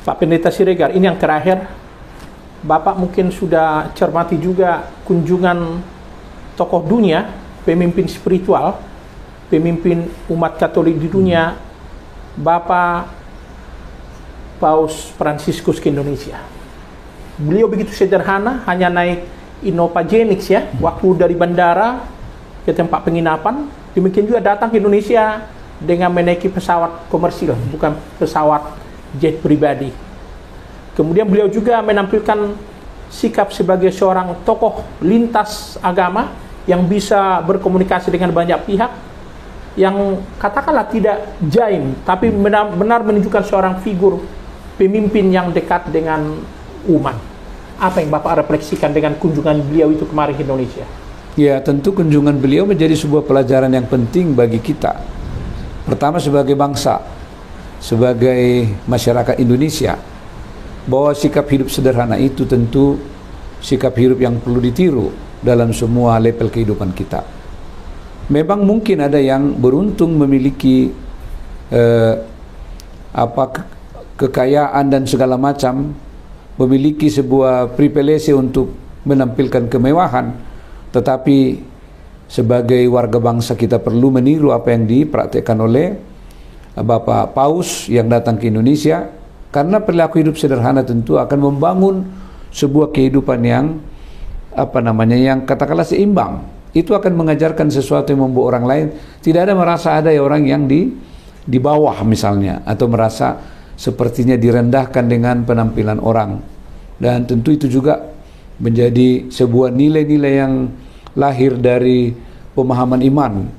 Pak Pendeta Siregar, ini yang terakhir. Bapak mungkin sudah cermati juga kunjungan tokoh dunia, pemimpin spiritual, pemimpin umat Katolik di dunia, Bapak Paus Fransiskus ke Indonesia. Beliau begitu sederhana, hanya naik Innova Genix ya, waktu dari bandara ke tempat penginapan. Demikian juga datang ke Indonesia dengan menaiki pesawat komersil, bukan pesawat jet pribadi. Kemudian beliau juga menampilkan sikap sebagai seorang tokoh lintas agama yang bisa berkomunikasi dengan banyak pihak, yang katakanlah tidak jaim, tapi benar-benar menunjukkan seorang figur pemimpin yang dekat dengan umat. Apa yang Bapak refleksikan dengan kunjungan beliau itu kemarin ke Indonesia? Ya, tentu kunjungan beliau menjadi sebuah pelajaran yang penting bagi kita. Pertama, sebagai bangsa, sebagai masyarakat Indonesia, bahwa sikap hidup sederhana itu tentu sikap hidup yang perlu ditiru dalam semua level kehidupan kita. Memang mungkin ada yang beruntung memiliki kekayaan dan segala macam, memiliki sebuah privilege untuk menampilkan kemewahan, tetapi sebagai warga bangsa kita perlu meniru apa yang dipraktekkan oleh Bapak Paus yang datang ke Indonesia, karena perilaku hidup sederhana tentu akan membangun sebuah kehidupan yang yang katakanlah seimbang. Itu akan mengajarkan sesuatu yang membuat orang lain tidak ada merasa ada orang yang di bawah misalnya, atau merasa sepertinya direndahkan dengan penampilan orang. Dan tentu itu juga menjadi sebuah nilai-nilai yang lahir dari pemahaman iman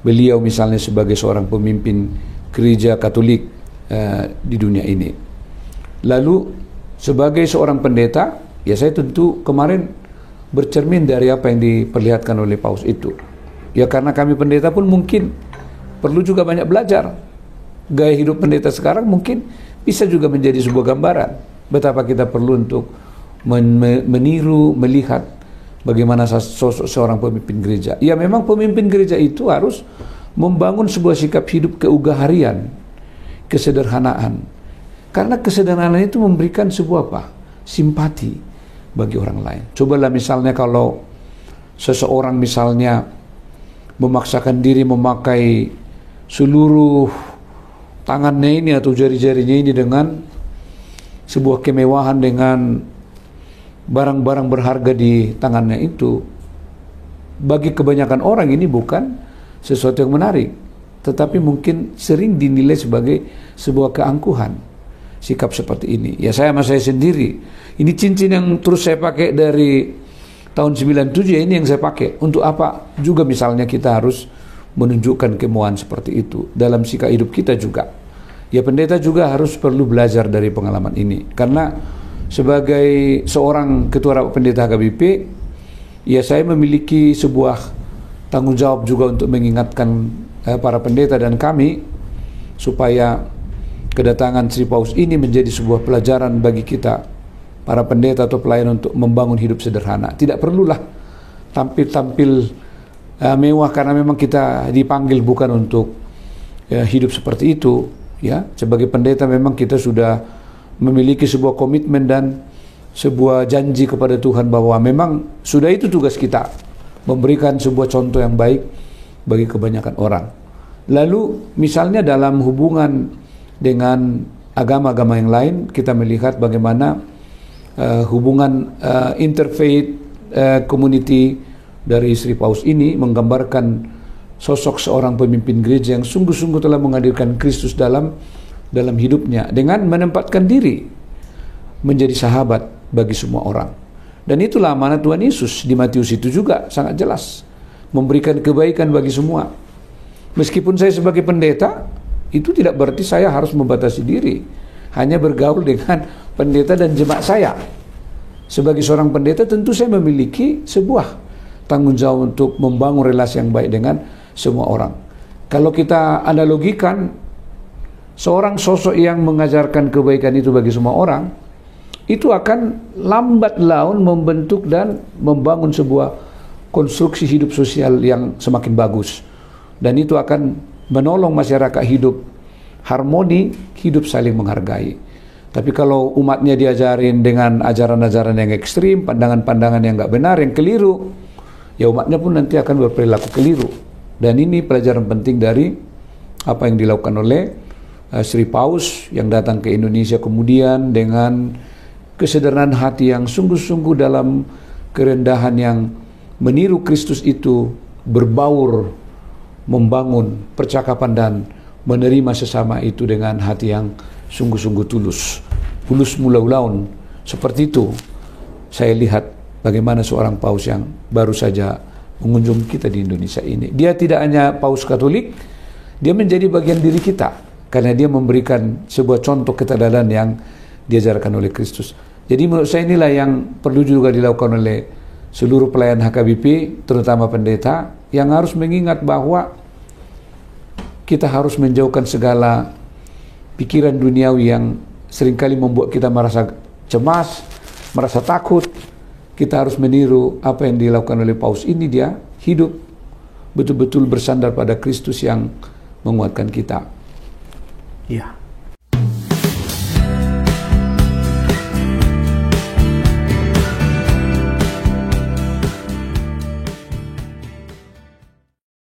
beliau misalnya sebagai seorang pemimpin gereja Katolik di dunia ini. Lalu sebagai seorang pendeta, ya saya tentu kemarin bercermin dari apa yang diperlihatkan oleh Paus itu. Ya karena kami pendeta pun mungkin perlu juga banyak belajar. Gaya hidup pendeta sekarang mungkin bisa juga menjadi sebuah gambaran betapa kita perlu untuk meniru, melihat bagaimana sosok seorang pemimpin gereja. Ya memang pemimpin gereja itu harus membangun sebuah sikap hidup keugaharian, kesederhanaan. Karena kesederhanaan itu memberikan sebuah simpati bagi orang lain. Cobalah misalnya kalau seseorang misalnya memaksakan diri memakai seluruh tangannya ini atau jari-jarinya ini dengan sebuah kemewahan, dengan barang-barang berharga di tangannya itu, bagi kebanyakan orang ini bukan sesuatu yang menarik, tetapi mungkin sering dinilai sebagai sebuah keangkuhan sikap seperti ini. Ya saya sendiri, ini cincin yang terus saya pakai dari tahun 97 ya, ini yang saya pakai. Untuk apa juga misalnya kita harus menunjukkan kemewahan seperti itu dalam sikap hidup kita juga. Ya pendeta juga harus perlu belajar dari pengalaman ini, karena sebagai seorang ketua rapat pendeta HKBP, ya saya memiliki sebuah tanggung jawab juga untuk mengingatkan para pendeta dan kami supaya kedatangan Sri Paus ini menjadi sebuah pelajaran bagi kita para pendeta atau pelayan untuk membangun hidup sederhana. Tidak perlulah tampil mewah, karena memang kita dipanggil bukan untuk hidup seperti itu. Ya, sebagai pendeta memang kita sudah memiliki sebuah komitmen dan sebuah janji kepada Tuhan bahwa memang sudah itu tugas kita, memberikan sebuah contoh yang baik bagi kebanyakan orang. Lalu misalnya dalam hubungan dengan agama-agama yang lain, kita melihat bagaimana hubungan interfaith community dari Sri Paus ini menggambarkan sosok seorang pemimpin gereja yang sungguh-sungguh telah menghadirkan Kristus dalam hidupnya dengan menempatkan diri menjadi sahabat bagi semua orang. Dan itulah amanat Tuhan Yesus di Matius itu juga sangat jelas, memberikan kebaikan bagi semua. Meskipun saya sebagai pendeta, itu tidak berarti saya harus membatasi diri hanya bergaul dengan pendeta dan jemaat saya. Sebagai seorang pendeta tentu saya memiliki sebuah tanggung jawab untuk membangun relasi yang baik dengan semua orang. Kalau kita analogikan, seorang sosok yang mengajarkan kebaikan itu bagi semua orang, itu akan lambat laun membentuk dan membangun sebuah konstruksi hidup sosial yang semakin bagus. Dan itu akan menolong masyarakat hidup harmoni, hidup saling menghargai. Tapi kalau umatnya diajarin dengan ajaran-ajaran yang ekstrim, pandangan-pandangan yang nggak benar, yang keliru, ya umatnya pun nanti akan berperilaku keliru. Dan ini pelajaran penting dari apa yang dilakukan oleh Sri Paus yang datang ke Indonesia kemudian dengan kesederhanaan hati yang sungguh-sungguh dalam kerendahan yang meniru Kristus itu, berbaur, membangun percakapan dan menerima sesama itu dengan hati yang sungguh-sungguh tulus. Tulus mula-ulaun. Seperti itu saya lihat bagaimana seorang paus yang baru saja mengunjungi kita di Indonesia ini. Dia tidak hanya paus Katolik, dia menjadi bagian diri kita karena dia memberikan sebuah contoh keteladanan yang diajarkan oleh Kristus. Jadi menurut saya inilah yang perlu juga dilakukan oleh seluruh pelayan HKBP, terutama pendeta, yang harus mengingat bahwa kita harus menjauhkan segala pikiran duniawi yang seringkali membuat kita merasa cemas, merasa takut. Kita harus meniru apa yang dilakukan oleh Paus ini. Dia hidup betul-betul bersandar pada Kristus yang menguatkan kita. Ya.